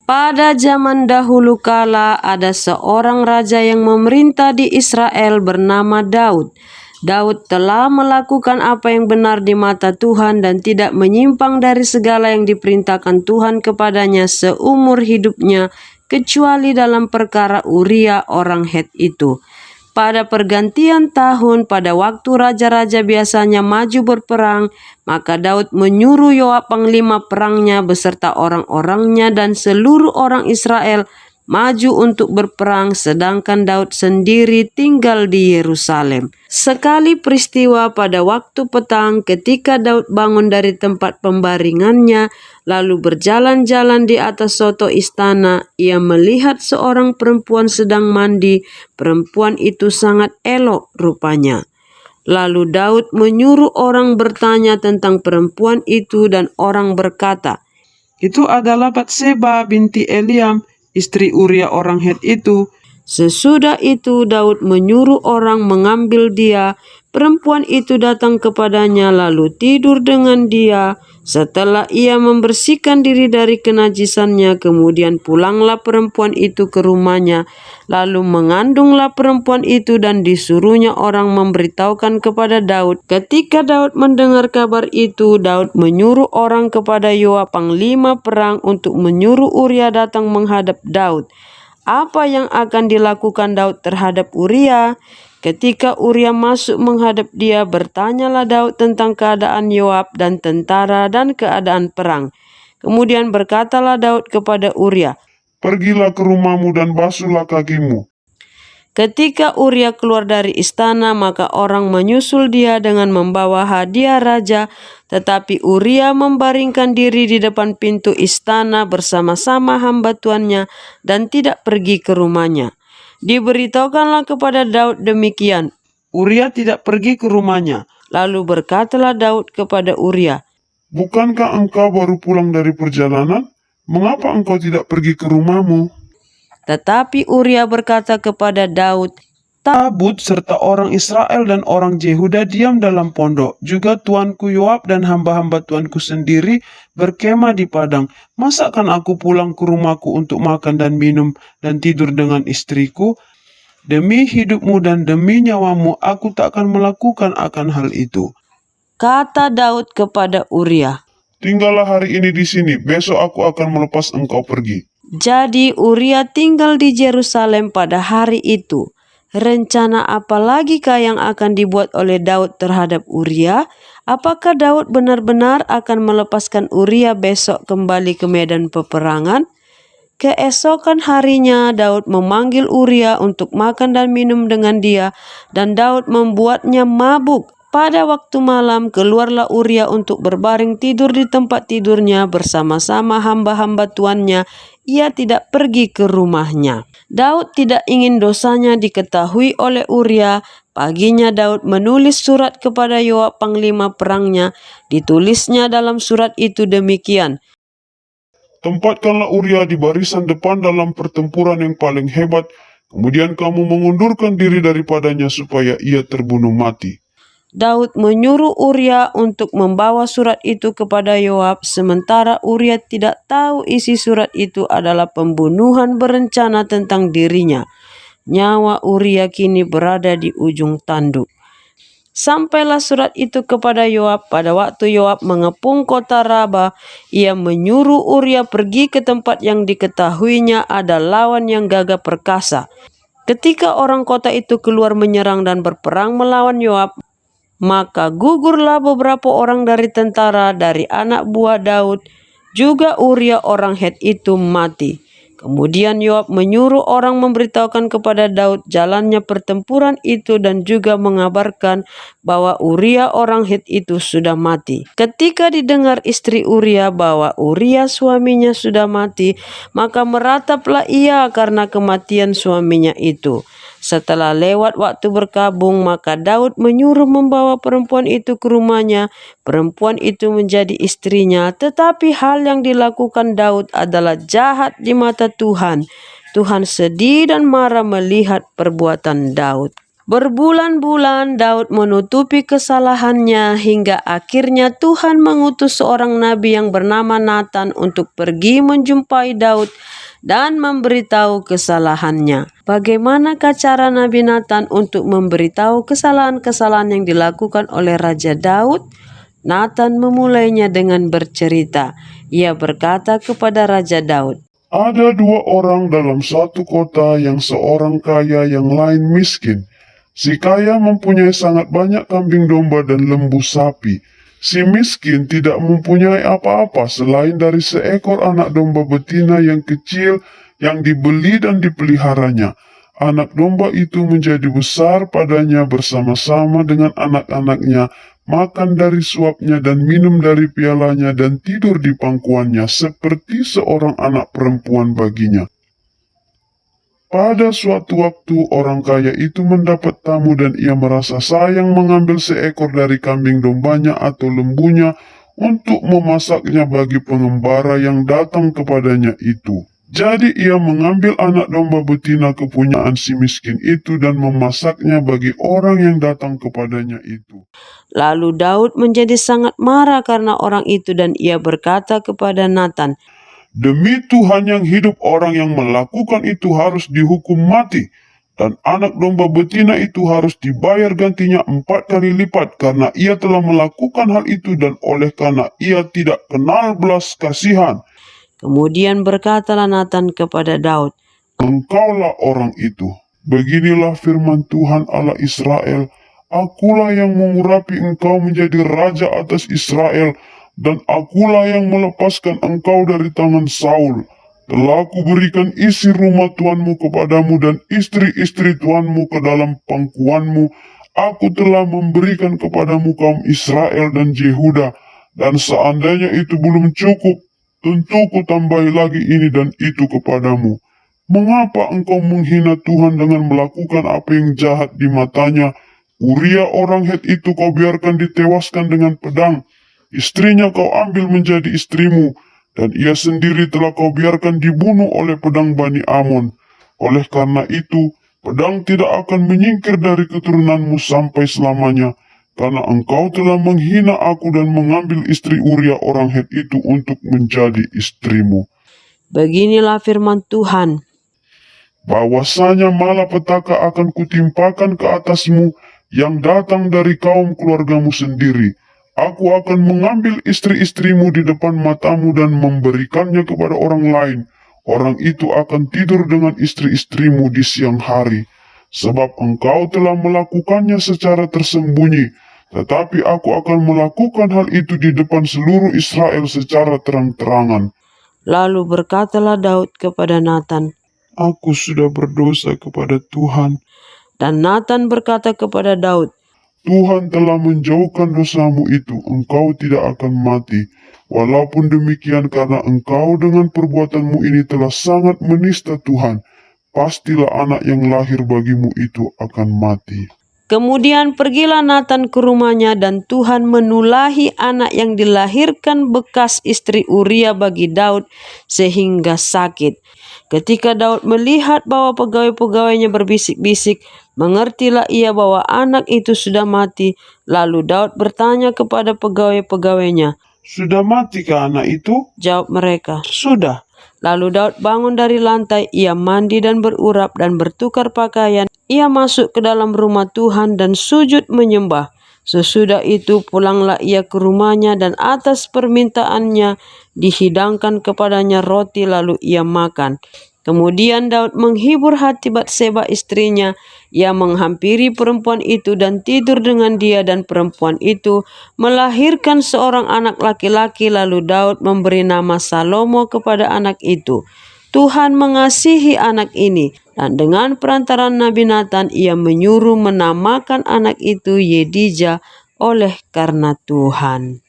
Pada zaman dahulu kala ada seorang raja yang memerintah di Israel bernama Daud. Daud telah melakukan apa yang benar di mata Tuhan dan tidak menyimpang dari segala yang diperintahkan Tuhan kepadanya seumur hidupnya, kecuali dalam perkara Uria orang Het itu. Pada pergantian tahun, pada waktu raja-raja biasanya maju berperang, maka Daud menyuruh Yoab panglima perangnya beserta orang-orangnya dan seluruh orang Israel maju untuk berperang, sedangkan Daud sendiri tinggal di Yerusalem. Sekali peristiwa pada waktu petang ketika Daud bangun dari tempat pembaringannya, lalu berjalan-jalan di atas soto istana, ia melihat seorang perempuan sedang mandi. Perempuan itu sangat elok rupanya. Lalu Daud menyuruh orang bertanya tentang perempuan itu dan orang berkata, "Itu adalah Batseba binti Eliam, istri Uria orang Het itu." Sesudah itu Daud menyuruh orang mengambil dia. Perempuan itu datang kepadanya lalu tidur dengan dia. Setelah ia membersihkan diri dari kenajisannya, kemudian pulanglah perempuan itu ke rumahnya. Lalu mengandunglah perempuan itu dan disuruhnya orang memberitahukan kepada Daud. Ketika Daud mendengar kabar itu, Daud menyuruh orang kepada Yoab panglima perang untuk menyuruh Uria datang menghadap Daud. Apa yang akan dilakukan Daud terhadap Uria? Ketika Uria masuk menghadap dia, bertanyalah Daud tentang keadaan Yoab dan tentara dan keadaan perang. Kemudian berkatalah Daud kepada Uria, "Pergilah ke rumahmu dan basuhlah kakimu." Ketika Uria keluar dari istana, maka orang menyusul dia dengan membawa hadiah raja, tetapi Uria membaringkan diri di depan pintu istana bersama-sama hamba tuannya dan tidak pergi ke rumahnya. Diberitahukanlah kepada Daud demikian. Uria tidak pergi ke rumahnya. Lalu berkatalah Daud kepada Uria, "Bukankah engkau baru pulang dari perjalanan? Mengapa engkau tidak pergi ke rumahmu?" Tetapi Uria berkata kepada Daud, "Tabut serta orang Israel dan orang Yehuda diam dalam pondok. Juga tuanku Yoab dan hamba-hamba tuanku sendiri berkemah di padang. Masakan aku pulang ke rumahku untuk makan dan minum dan tidur dengan istriku? Demi hidupmu dan demi nyawamu, aku tak akan melakukan akan hal itu." Kata Daud kepada Uria, "Tinggallah hari ini di sini, besok aku akan melepas engkau pergi." Jadi Uria tinggal di Yerusalem pada hari itu. Rencana apa lagi kah yang akan dibuat oleh Daud terhadap Uria? Apakah Daud benar-benar akan melepaskan Uria besok kembali ke medan peperangan? Keesokan harinya Daud memanggil Uria untuk makan dan minum dengan dia, dan Daud membuatnya mabuk. Pada waktu malam keluarlah Uria untuk berbaring tidur di tempat tidurnya bersama-sama hamba-hamba tuannya. Ia tidak pergi ke rumahnya. Daud tidak ingin dosanya diketahui oleh Uria. Paginya Daud menulis surat kepada Yoab panglima perangnya. Ditulisnya dalam surat itu demikian, "Tempatkanlah Uria di barisan depan dalam pertempuran yang paling hebat, kemudian kamu mengundurkan diri daripadanya supaya ia terbunuh mati." Daud menyuruh Uria untuk membawa surat itu kepada Yoab, sementara Uria tidak tahu isi surat itu adalah pembunuhan berencana tentang dirinya. Nyawa Uria kini berada di ujung tanduk. Sampailah surat itu kepada Yoab pada waktu Yoab mengepung kota Raba. Ia menyuruh Uria pergi ke tempat yang diketahuinya ada lawan yang gagah perkasa. Ketika orang kota itu keluar menyerang dan berperang melawan Yoab, maka gugurlah beberapa orang dari tentara dari anak buah Daud, juga Uria orang Het itu mati. Kemudian Yoab menyuruh orang memberitahukan kepada Daud jalannya pertempuran itu dan juga mengabarkan bahwa Uria orang Het itu sudah mati. Ketika didengar istri Uria bahwa Uria suaminya sudah mati, maka merataplah ia karena kematian suaminya itu. Setelah lewat waktu berkabung, maka Daud menyuruh membawa perempuan itu ke rumahnya. Perempuan itu menjadi istrinya, tetapi hal yang dilakukan Daud adalah jahat di mata Tuhan. Tuhan sedih dan marah melihat perbuatan Daud. Berbulan-bulan Daud menutupi kesalahannya hingga akhirnya Tuhan mengutus seorang nabi yang bernama Nathan untuk pergi menjumpai Daud dan memberitahu kesalahannya. Bagaimanakah cara Nabi Nathan untuk memberitahu kesalahan-kesalahan yang dilakukan oleh Raja Daud? Nathan memulainya dengan bercerita. Ia berkata kepada Raja Daud, Ada dua orang dalam satu kota, yang seorang kaya, yang lain miskin. Si kaya mempunyai sangat banyak kambing domba dan lembu sapi. Si miskin tidak mempunyai apa-apa selain dari seekor anak domba betina yang kecil yang dibeli dan dipeliharanya. Anak domba itu menjadi besar padanya bersama-sama dengan anak-anaknya, makan dari suapnya dan minum dari pialanya dan tidur di pangkuannya seperti seorang anak perempuan baginya. Pada suatu waktu orang kaya itu mendapat tamu dan ia merasa sayang mengambil seekor dari kambing dombanya atau lembunya untuk memasaknya bagi pengembara yang datang kepadanya itu. Jadi ia mengambil anak domba betina kepunyaan si miskin itu dan memasaknya bagi orang yang datang kepadanya itu. Lalu Daud menjadi sangat marah karena orang itu dan ia berkata kepada Nathan, Demi Tuhan yang hidup, orang yang melakukan itu harus dihukum mati, dan anak domba betina itu harus dibayar gantinya 4 kali lipat karena ia telah melakukan hal itu dan oleh karena ia tidak kenal belas kasihan. Kemudian berkatalah Nathan kepada Daud, Engkaulah orang itu. Beginilah firman Tuhan Allah Israel, Akulah yang mengurapi engkau menjadi raja atas Israel, dan akulah yang melepaskan engkau dari tangan Saul. Telah kuberikan isi rumah tuanmu kepadamu dan istri-istri tuanmu ke dalam pangkuanmu. Aku telah memberikan kepadamu kaum Israel dan Yehuda, dan seandainya itu belum cukup, tentu kutambahi lagi ini dan itu kepadamu. Mengapa engkau menghina Tuhan dengan melakukan apa yang jahat di matanya? Uria orang Het itu kau biarkan ditewaskan dengan pedang. Istrinya kau ambil menjadi istrimu, dan ia sendiri telah kau biarkan dibunuh oleh pedang Bani Amon. Oleh karena itu, pedang tidak akan menyingkir dari keturunanmu sampai selamanya, karena engkau telah menghina aku dan mengambil istri Uria orang Het itu untuk menjadi istrimu. beginilah firman Tuhan, Bahwasanya malapetaka akan kutimpakan ke atasmu yang datang dari kaum keluargamu sendiri. Aku akan mengambil istri-istrimu di depan matamu dan memberikannya kepada orang lain. Orang itu akan tidur dengan istri-istrimu di siang hari, sebab engkau telah melakukannya secara tersembunyi. Tetapi aku akan melakukan hal itu di depan seluruh Israel secara terang-terangan. Lalu berkatalah Daud kepada Nathan, Aku sudah berdosa kepada Tuhan. dan Nathan berkata kepada Daud, Tuhan telah menjauhkan dosamu itu, engkau tidak akan mati. Walaupun demikian, karena engkau dengan perbuatanmu ini telah sangat menista Tuhan, pastilah anak yang lahir bagimu itu akan mati. Kemudian pergilah Nathan ke rumahnya dan Tuhan menulahi anak yang dilahirkan bekas istri Uria bagi Daud sehingga sakit. Ketika Daud melihat bahwa pegawai-pegawainya berbisik-bisik, mengertilah ia bahwa anak itu sudah mati. Lalu Daud bertanya kepada pegawai-pegawainya, Sudah matikah anak itu? jawab mereka, Sudah. Lalu Daud bangun dari lantai, ia mandi dan berurap dan bertukar pakaian. Ia masuk ke dalam rumah Tuhan dan sujud menyembah. Sesudah itu pulanglah ia ke rumahnya dan atas permintaannya dihidangkan kepadanya roti lalu ia makan. Kemudian Daud menghibur hati Batseba istrinya. Ia menghampiri perempuan itu dan tidur dengan dia, dan perempuan itu melahirkan seorang anak laki-laki. Lalu Daud memberi nama Salomo kepada anak itu. Tuhan mengasihi anak ini, dan dengan perantaran Nabi Nathan ia menyuruh menamakan anak itu Yedija oleh karena Tuhan.